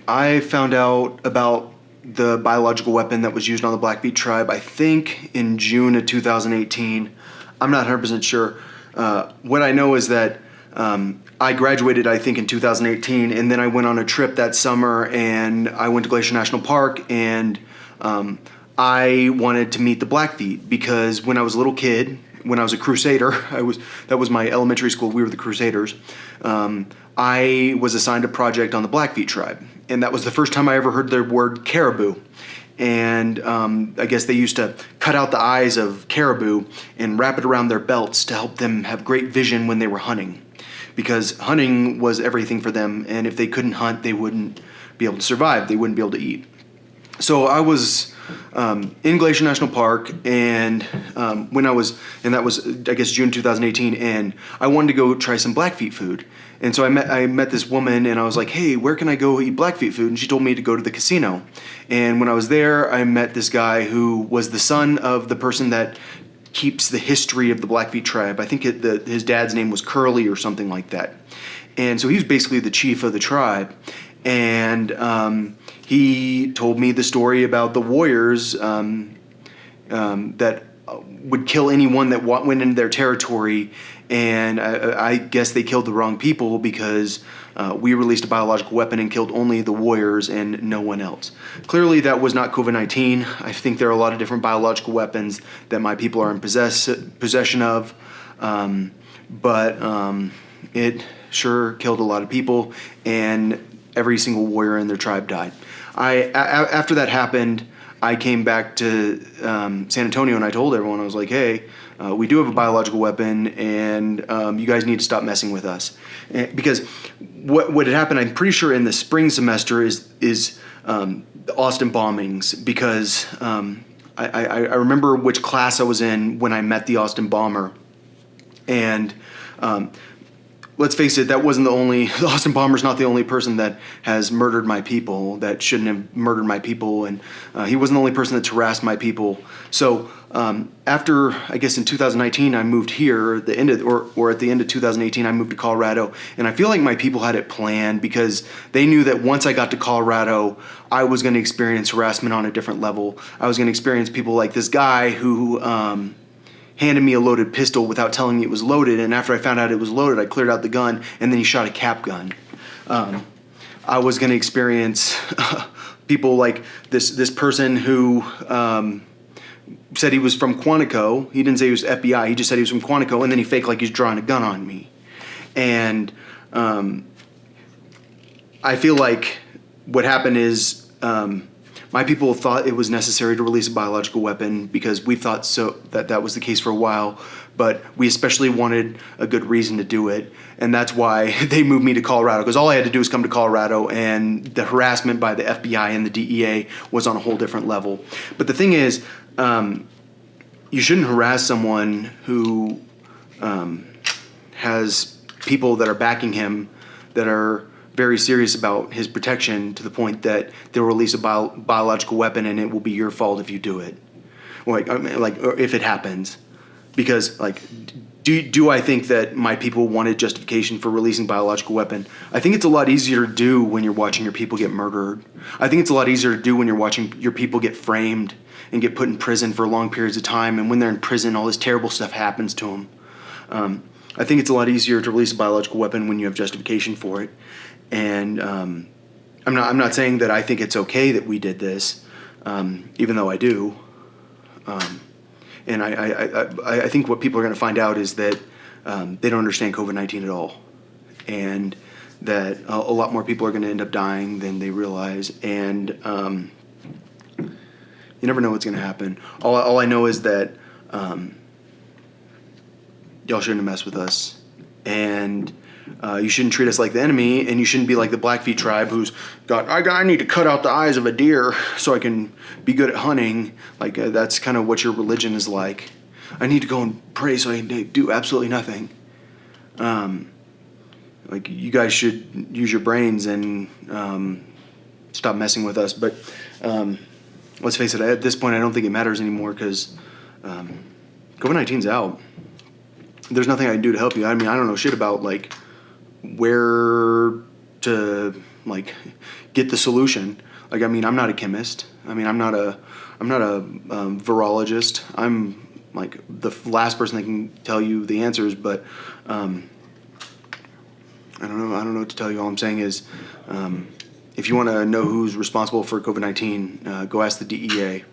I found out about the biological weapon that was used on the Blackfeet tribe, I think, in June of 2018. I'm not 100% sure. What I know is that I graduated, I think, in 2018, and then I went on a trip that summer, and I went to Glacier National Park, and I wanted to meet the Blackfeet because when I was a little kid, when I was a Crusader, that was my elementary school. We were the Crusaders. I was assigned a project on the Blackfeet tribe, and that was the first time I ever heard the word caribou. And I guess they used to cut out the eyes of caribou and wrap it around their belts to help them have great vision when they were hunting, because hunting was everything for them, and if they couldn't hunt, they wouldn't be able to survive. They wouldn't be able to eat. So I was in Glacier National Park, and that was, I guess, June 2018, and I wanted to go try some Blackfeet food. And so I met this woman, and I was like, hey, where can I go eat Blackfeet food? And she told me to go to the casino. And when I was there, I met this guy who was the son of the person that keeps the history of the Blackfeet tribe. I think his dad's name was Curly or something like that. And so he was basically the chief of the tribe. And he told me the story about the warriors that would kill anyone that went into their territory. And I guess they killed the wrong people because we released a biological weapon and killed only the warriors and no one else. Clearly, that was not COVID-19. I think there are a lot of different biological weapons that my people are in possession of. But it sure killed a lot of people, and every single warrior in their tribe died. After that happened, I came back to San Antonio, and I told everyone, I was like, hey, we do have a biological weapon, and you guys need to stop messing with us. Because what had happened, I'm pretty sure in the spring semester, is the Austin bombings, because I remember which class I was in when I met the Austin bomber. And let's face it, the Austin bomber's not the only person that has murdered my people, that shouldn't have murdered my people, and he wasn't the only person that's harassed my people. So after, I guess in 2019, I moved here, at the end of 2018, I moved to Colorado, and I feel like my people had it planned because they knew that once I got to Colorado, I was going to experience harassment on a different level. I was going to experience people like this guy who handed me a loaded pistol without telling me it was loaded, and after I found out it was loaded, I cleared out the gun, and then he shot a cap gun. I was going to experience people like this person who said he was from Quantico. He didn't say he was FBI. He just said he was from Quantico, and then he faked like he's drawing a gun on me. And I feel like what happened is my people thought it was necessary to release a biological weapon because we thought that was the case for a while, but we especially wanted a good reason to do it, and that's why they moved me to Colorado, because all I had to do was come to Colorado, and the harassment by the FBI and the DEA was on a whole different level. But the thing is, you shouldn't harass someone who has people that are backing him that are very serious about his protection to the point that they'll release a biological weapon and it will be your fault if you do it, or if it happens. Because do I think that my people wanted justification for releasing biological weapon? I think it's a lot easier to do when you're watching your people get murdered. I think it's a lot easier to do when you're watching your people get framed and get put in prison for long periods of time, and when they're in prison, all this terrible stuff happens to them. I think it's a lot easier to release a biological weapon when you have justification for it. And I'm not saying that I think it's okay that we did this, even though I do. And I think what people are going to find out is that they don't understand COVID-19 at all, and that a lot more people are going to end up dying than they realize. And you never know what's going to happen. All I know is that y'all shouldn't have messed with us, and you shouldn't treat us like the enemy, and you shouldn't be like the Blackfeet tribe who's I need to cut out the eyes of a deer so I can be good at hunting. That's kind of what your religion is like. I need to go and pray so I can do absolutely nothing. You guys should use your brains and stop messing with us. But let's face it, at this point I don't think it matters anymore, because COVID-19's out. There's nothing I can do to help you. I mean, I don't know shit about where to like get the solution. Like, I mean, I'm not a chemist. I mean, I'm not a virologist. I'm like the last person that can tell you the answers, but I don't know. I don't know what to tell you. All I'm saying is, if you want to know who's responsible for COVID-19, go ask the DEA.